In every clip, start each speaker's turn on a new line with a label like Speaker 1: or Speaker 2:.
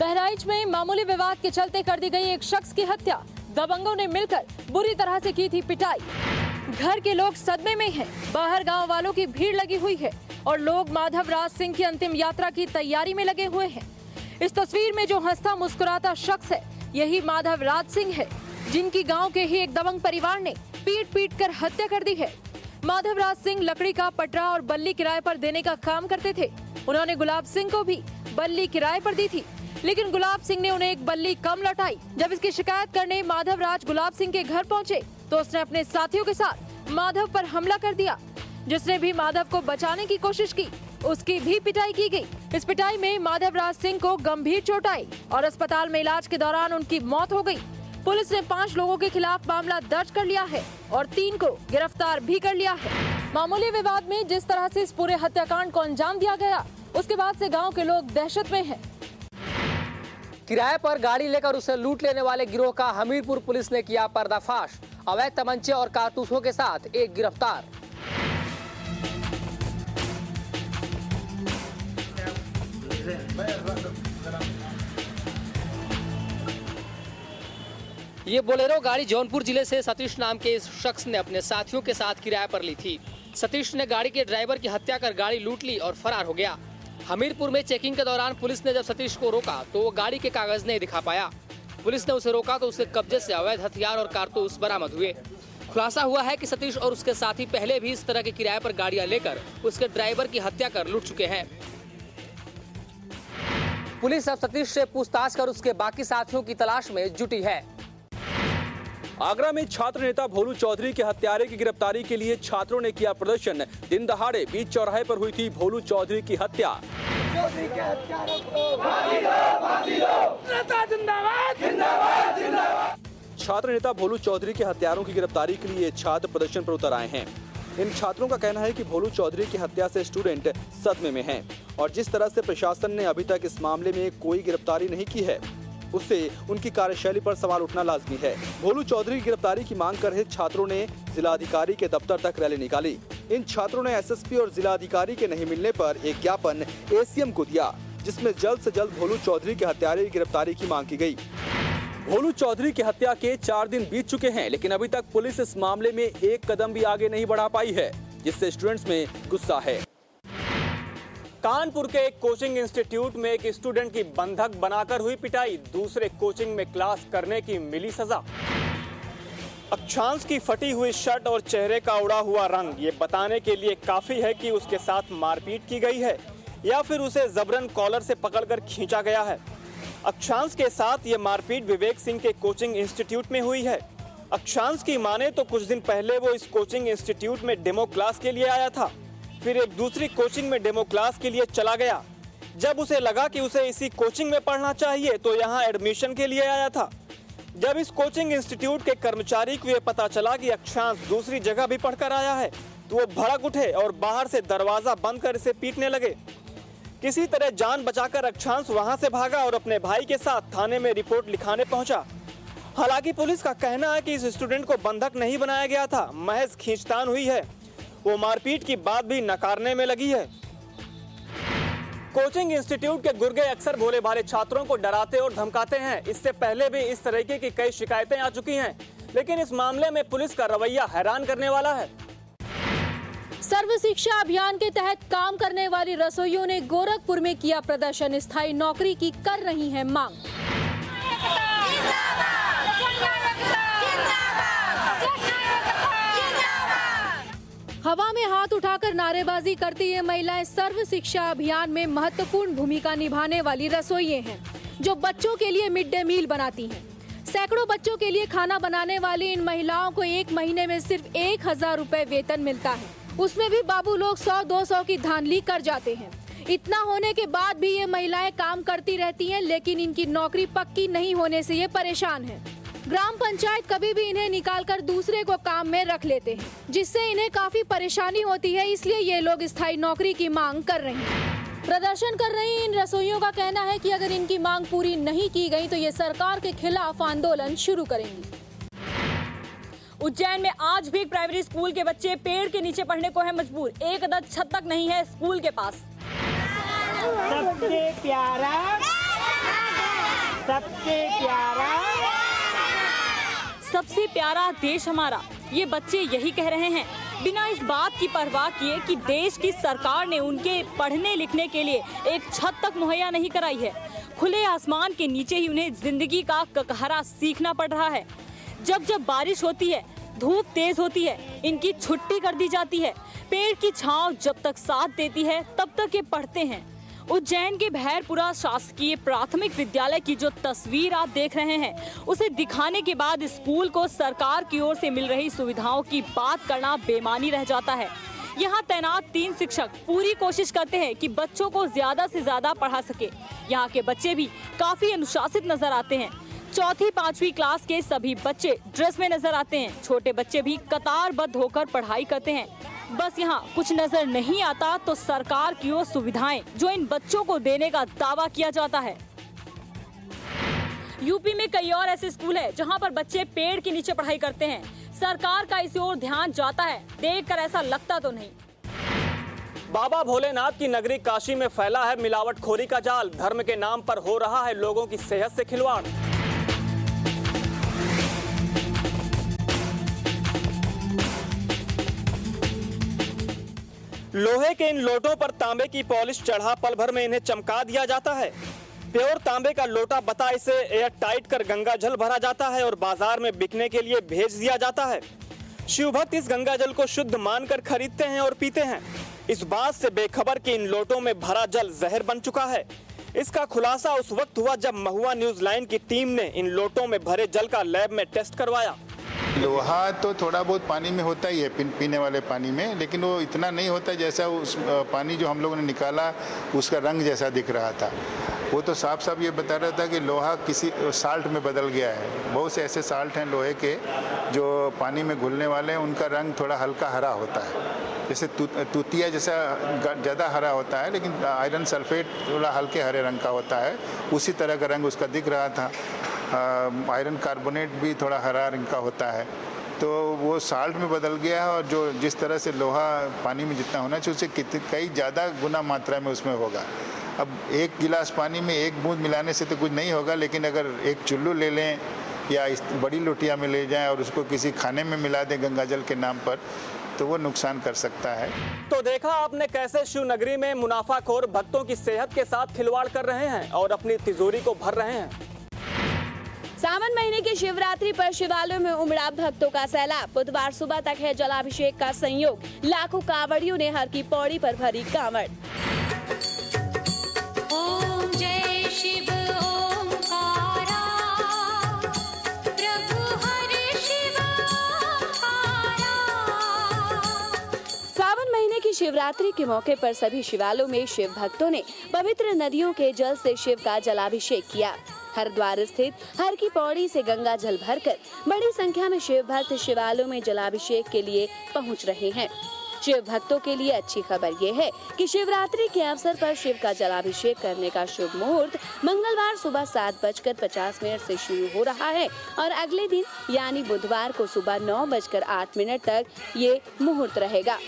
Speaker 1: बहराइच में मामूली विवाद के चलते कर दी गई एक शख्स की हत्या। दबंगों ने मिलकर बुरी तरह से की थी पिटाई। घर के लोग सदमे में हैं। बाहर गांव वालों की भीड़ लगी हुई है और लोग माधव राज सिंह की अंतिम यात्रा की तैयारी में लगे हुए हैं। इस तस्वीर में जो हंसता मुस्कुराता शख्स है, यही माधव राज सिंह है, जिनकी गांव के ही एक दबंग परिवार ने पीट पीट कर हत्या कर दी है। माधव राज सिंह लकड़ी का पटरा और बल्ली किराए पर देने का काम करते थे। उन्होंने गुलाब सिंह को भी बल्ली किराए पर दी थी, लेकिन गुलाब सिंह ने उन्हें एक बल्ली कम लौटाई। जब इसकी शिकायत करने माधव राज गुलाब सिंह के घर पहुंचे तो उसने अपने साथियों के साथ माधव पर हमला कर दिया। जिसने भी माधव को बचाने की कोशिश की, उसकी भी पिटाई की गई। इस पिटाई में माधव राज सिंह को गंभीर चोट आई और अस्पताल में इलाज के दौरान उनकी मौत हो गई। पुलिस ने 5 लोगों के खिलाफ मामला दर्ज कर लिया है और 3 को गिरफ्तार भी कर लिया है। मामूली विवाद में जिस तरह से इस पूरे हत्याकांड को अंजाम दिया गया, उसके बाद से गांव के लोग दहशत में हैं।
Speaker 2: किराए पर गाड़ी लेकर उसे लूट लेने वाले गिरोह का हमीरपुर पुलिस ने किया पर्दाफाश। अवैध तमंचे और कारतूसों के साथ एक गिरफ्तार। ये बोलेरो गाड़ी जौनपुर जिले से सतीश नाम के इस शख्स ने अपने साथियों के साथ किराए पर ली थी। सतीश ने गाड़ी के ड्राइवर की हत्या कर गाड़ी लूट ली और फरार हो गया। हमीरपुर में चेकिंग के दौरान पुलिस ने जब सतीश को रोका तो वो गाड़ी के कागज नहीं दिखा पाया। पुलिस ने उसे रोका तो उसके कब्जे से अवैध हथियार और कारतूस बरामद हुए। खुलासा हुआ है कि सतीश और उसके साथी पहले भी इस तरह के किराए पर गाड़ियां लेकर उसके ड्राइवर की हत्या कर लूट चुके हैं। पुलिस अब सतीश से पूछताछ कर उसके बाकी साथियों की तलाश में जुटी है।
Speaker 3: आगरा में छात्र नेता भोलू चौधरी के हत्यारे की गिरफ्तारी के लिए छात्रों ने किया प्रदर्शन। दिन दहाड़े बीच चौराहे पर हुई थी भोलू चौधरी की हत्या। छात्र नेता भोलू चौधरी के हत्यारों की गिरफ्तारी के लिए छात्र प्रदर्शन पर उतर आए हैं। इन छात्रों का कहना है कि भोलू चौधरी की हत्या से स्टूडेंट सदमे में हैं और जिस तरह से प्रशासन ने अभी तक इस मामले में कोई गिरफ्तारी नहीं की है, उससे उनकी कार्यशैली पर सवाल उठना लाजमी है। भोलू चौधरी की गिरफ्तारी की मांग कर रहे छात्रों ने जिलाधिकारी के दफ्तर तक रैली निकाली। इन छात्रों ने एसएसपी और जिलाधिकारी के नहीं मिलने पर एक ज्ञापन एसीएम को दिया, जिसमें जल्द से जल्द भोलू चौधरी के हत्यारे की गिरफ्तारी की मांग की गई। भोलू चौधरी की हत्या के 4 दिन बीत चुके हैं, लेकिन अभी तक पुलिस इस मामले में एक कदम भी आगे नहीं बढ़ा पाई है, जिससे स्टूडेंट्स में गुस्सा है।
Speaker 4: कानपुर के एक कोचिंग इंस्टीट्यूट में एक स्टूडेंट की बंधक बनाकर हुई पिटाई, दूसरे कोचिंग में क्लास करने की मिली सजा। अक्षांश की फटी हुई शर्ट और चेहरे का उड़ा हुआ रंग ये बताने के लिए काफी है कि उसके साथ मारपीट की गई है या फिर उसे जबरन कॉलर से पकड़कर खींचा गया है। अक्षांश के साथ ये मारपीट विवेक सिंह के कोचिंग इंस्टीट्यूट में हुई है। अक्षांश की माने तो कुछ दिन पहले वो इस कोचिंग इंस्टीट्यूट में डेमो क्लास के लिए आया था, फिर एक दूसरी कोचिंग में डेमो क्लास के लिए चला गया। जब उसे लगा कि उसे इसी कोचिंग में पढ़ना चाहिए तो यहाँ एडमिशन के लिए आया था। जब इस कोचिंग इंस्टीट्यूट के कर्मचारी को यह पता चला कि अक्षांश दूसरी जगह भी पढ़कर आया है तो वो भड़क उठे और बाहर से दरवाजा बंद कर इसे पीटने लगे। किसी तरह जान बचाकर अक्षांश वहां से भागा और अपने भाई के साथ थाने में रिपोर्ट लिखाने पहुंचा। हालांकि पुलिस का कहना है कि इस स्टूडेंट को बंधक नहीं बनाया गया था, महज खींचतान हुई है। वो मारपीट की बात भी नकारने में लगी है। कोचिंग इंस्टीट्यूट के गुर्गे अक्सर भोले भाले छात्रों को डराते और धमकाते हैं। इससे पहले भी इस तरीके की कई शिकायतें आ चुकी हैं, लेकिन इस मामले में पुलिस का रवैया हैरान करने वाला है।
Speaker 1: सर्व शिक्षा अभियान के तहत काम करने वाली रसोइयों ने गोरखपुर में किया प्रदर्शन। स्थायी नौकरी की कर रही है मांग। हवा में हाथ उठाकर नारेबाजी करती ये महिलाएं सर्व शिक्षा अभियान में महत्वपूर्ण भूमिका निभाने वाली रसोइये हैं, जो बच्चों के लिए मिड डे मील बनाती हैं। सैकड़ों बच्चों के लिए खाना बनाने वाली इन महिलाओं को एक महीने में सिर्फ 1000 रुपए वेतन मिलता है। उसमें भी बाबू लोग 100-200 की धांधली कर जाते हैं। इतना होने के बाद भी ये महिलाएं काम करती रहती हैं, लेकिन इनकी नौकरी पक्की नहीं होने से ये परेशान हैं। ग्राम पंचायत कभी भी इन्हें निकालकर दूसरे को काम में रख लेते हैं, जिससे इन्हें काफी परेशानी होती है। इसलिए ये लोग स्थायी नौकरी की मांग कर रहे हैं। प्रदर्शन कर रही इन रसोइयों का कहना है कि अगर इनकी मांग पूरी नहीं की गई तो ये सरकार के खिलाफ आंदोलन शुरू करेंगी।
Speaker 5: उज्जैन में आज भी प्राइमरी स्कूल के बच्चे पेड़ के नीचे पढ़ने को है मजबूर। एक अदद छत तक नहीं है स्कूल के पास।
Speaker 6: सबसे प्यारा
Speaker 5: सबसे प्यारा देश हमारा, ये बच्चे यही कह रहे हैं, बिना इस बात की परवाह किए कि देश की सरकार ने उनके पढ़ने लिखने के लिए एक छत तक मुहैया नहीं कराई है। खुले आसमान के नीचे ही उन्हें जिंदगी का ककहरा सीखना पड़ रहा है। जब जब बारिश होती है, धूप तेज होती है, इनकी छुट्टी कर दी जाती है। पेड़ की छांव जब तक साथ देती है तब तक ये पढ़ते हैं। उज्जैन के भैरपुरा शासकीय प्राथमिक विद्यालय की जो तस्वीर आप देख रहे हैं, उसे दिखाने के बाद स्कूल को सरकार की ओर से मिल रही सुविधाओं की बात करना बेमानी रह जाता है। यहाँ तैनात 3 शिक्षक पूरी कोशिश करते हैं कि बच्चों को ज्यादा से ज्यादा पढ़ा सके। यहाँ के बच्चे भी काफी अनुशासित नजर आते हैं। चौथी 5वीं क्लास के सभी बच्चे ड्रेस में नजर आते हैं। छोटे बच्चे भी कतारबद्ध होकर पढ़ाई करते हैं। बस यहाँ कुछ नजर नहीं आता तो सरकार की ओर सुविधाएं जो इन बच्चों को देने का दावा किया जाता है। यूपी में कई और ऐसे स्कूल हैं जहाँ पर बच्चे पेड़ के नीचे पढ़ाई करते हैं। सरकार का इस ओर ध्यान जाता है, देखकर ऐसा लगता तो नहीं।
Speaker 4: बाबा भोलेनाथ की नगरी काशी में फैला है मिलावटखोरी का जाल। धर्म के नाम पर हो रहा है लोगों की सेहत से खिलवाड़। लोहे के इन लोटों पर तांबे की पॉलिश चढ़ा पल भर में इन्हें चमका दिया जाता है। प्योर तांबे का लोटा बता इसे एयर टाइट कर गंगा जल भरा जाता है और बाजार में बिकने के लिए भेज दिया जाता है। शिव भक्त इस गंगा जल को शुद्ध मानकर खरीदते हैं और पीते हैं, इस बात से बेखबर कि इन लोटों में भरा जल जहर बन चुका है। इसका खुलासा उस वक्त हुआ जब महुआ न्यूज लाइन की टीम ने इन लोटों में भरे जल का लैब में टेस्ट करवाया।
Speaker 6: लोहा तो थोड़ा बहुत पानी में होता ही है, पीने वाले पानी में, लेकिन वो इतना नहीं होता जैसा उस पानी जो हम लोगों ने निकाला उसका रंग जैसा दिख रहा था। वो तो साफ साफ ये बता रहा था कि लोहा किसी साल्ट में बदल गया है। बहुत से ऐसे साल्ट हैं लोहे के जो पानी में घुलने वाले हैं, उनका रंग थोड़ा हल्का हरा होता है। जैसे तूतिया जैसा ज़्यादा हरा होता है, लेकिन आयरन सल्फेट थोड़ा हल्के हरे रंग का होता है, उसी तरह का रंग उसका दिख रहा था। आयरन कार्बोनेट भी थोड़ा हरा रंग का होता है, तो वो साल्ट में बदल गया है। और जो जिस तरह से लोहा पानी में जितना होना चाहिए उससे कई ज़्यादा गुना मात्रा में उसमें होगा। अब एक गिलास पानी में एक बूंद मिलाने से तो कुछ नहीं होगा, लेकिन अगर एक चुल्लू ले लें या इस बड़ी लोटिया में ले जाएं और उसको किसी खाने में मिला दें गंगा जल के नाम पर, तो वो नुकसान कर सकता है।
Speaker 4: तो देखा आपने कैसे शिव नगरी में मुनाफाखोर भक्तों की सेहत के साथ खिलवाड़ कर रहे हैं और अपनी तिजोरी को भर रहे हैं।
Speaker 7: सावन महीने की शिवरात्रि पर शिवालयों में उमड़ा भक्तों का सैलाब। बुधवार सुबह तक है जलाभिषेक का संयोग। लाखों कांवड़ियों ने हर की पौड़ी पर भरी कांवड़।
Speaker 8: ओम जय शिव ओंकारा, प्रभु हरे शिव ओंकारा।
Speaker 7: सावन महीने की शिवरात्रि के मौके पर सभी शिवालयों में शिव भक्तों ने पवित्र नदियों के जल से शिव का जलाभिषेक किया। हरिद्वार स्थित हर की पौड़ी से गंगा जल भरकर बड़ी संख्या में शिव भक्त शिवालयों में जलाभिषेक के लिए पहुंच रहे हैं। शिव भक्तों के लिए अच्छी खबर ये है कि शिवरात्रि के अवसर पर शिव का जलाभिषेक करने का शुभ मुहूर्त मंगलवार सुबह 7:50 से शुरू हो रहा है और अगले दिन यानी बुधवार को सुबह 9:08 तक ये मुहूर्त रहेगा।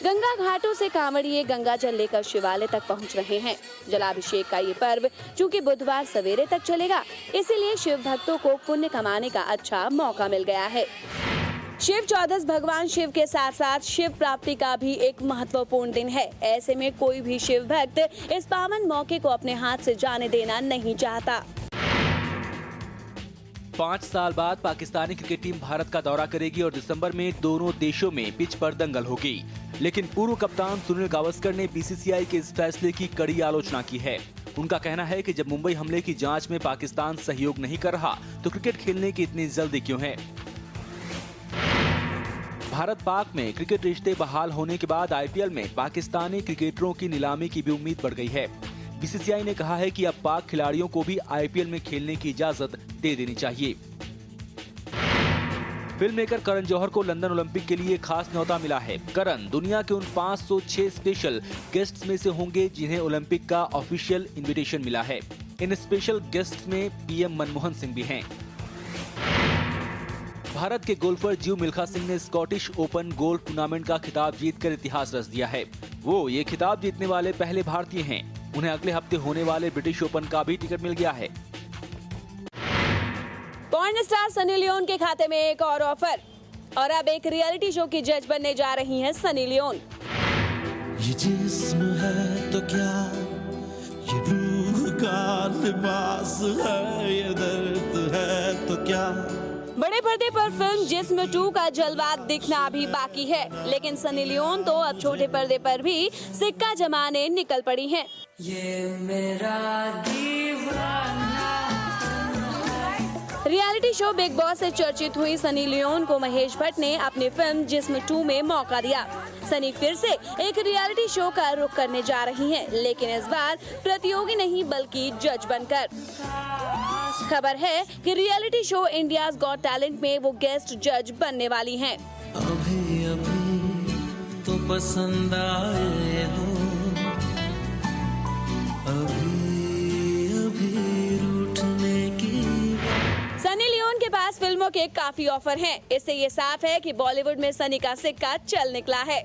Speaker 7: गंगा घाटों से कांवड़िए गंगा जल लेकर शिवालय तक पहुंच रहे हैं। जलाभिषेक का ये पर्व चूंकि बुधवार सवेरे तक चलेगा, इसीलिए शिव भक्तों को पुण्य कमाने का अच्छा मौका मिल गया है। शिव चौदस भगवान शिव के साथ साथ शिव प्राप्ति का भी एक महत्वपूर्ण दिन है। ऐसे में कोई भी शिव भक्त इस पावन मौके को अपने हाथ से जाने देना नहीं चाहता।
Speaker 9: 5 साल बाद पाकिस्तानी क्रिकेट टीम भारत का दौरा करेगी और दिसंबर में दोनों देशों में पिच पर दंगल होगी। लेकिन पूर्व कप्तान सुनील गावस्कर ने बीसीसीआई के इस फैसले की कड़ी आलोचना की है। उनका कहना है कि जब मुंबई हमले की जांच में पाकिस्तान सहयोग नहीं कर रहा तो क्रिकेट खेलने की इतनी जल्दी क्यों है। भारत पाक में क्रिकेट रिश्ते बहाल होने के बाद आईपीएल में पाकिस्तानी क्रिकेटरों की नीलामी की भी उम्मीद बढ़ गई है। बीसीसीआई ने कहा है कि अब पाक खिलाड़ियों को भी आईपीएल में खेलने की इजाजत दे देनी चाहिए। फिल्म मेकर करण जौहर को लंदन ओलंपिक के लिए खास न्योता मिला है। करण दुनिया के उन 506 स्पेशल गेस्ट्स में से होंगे जिन्हें ओलंपिक का ऑफिशियल इनविटेशन मिला है। इन स्पेशल गेस्ट्स में पीएम मनमोहन सिंह भी हैं। भारत के गोल्फर जीव मिल्खा सिंह ने स्कॉटिश ओपन गोल्फ टूर्नामेंट का खिताब जीतकर इतिहास रच दिया है। वो ये खिताब जीतने वाले पहले भारतीय हैं। उन्हें अगले हफ्ते होने वाले ब्रिटिश ओपन का भी टिकट मिल गया है।
Speaker 7: पॉर्न स्टार सनी लियोन के खाते में एक और ऑफर, और अब एक रियलिटी शो की जज बनने जा रही हैं सनी लियोन।
Speaker 10: ये जिस्म है तो क्या, ये रूह का लिबास है, ये दर्द है तो क्या।
Speaker 7: बड़े पर्दे पर फिल्म जिस्म 2 का जलवा दिखना अभी बाकी है, लेकिन सनी लियोन तो अब छोटे पर्दे पर भी सिक्का जमाने निकल पड़ी हैं।
Speaker 10: ये मेरा दीवाना।
Speaker 7: रियलिटी शो बिग बॉस से चर्चित हुई सनी लियोन को महेश भट्ट ने अपनी फिल्म जिस्म 2 में मौका दिया। सनी फिर से एक रियलिटी शो का रुख करने जा रही हैं, लेकिन इस बार प्रतियोगी नहीं बल्कि जज बनकर। खबर है कि reality show India's got talent में वो गेस्ट जज बनने वाली हैं।
Speaker 10: अभी अभी तो पसंद आए हो, अभी अभी रूठने की।
Speaker 7: सनी लियोन के पास फिल्मों के काफी ऑफर हैं। इससे ये साफ है कि बॉलीवुड में सनी का सिक्का चल निकला है।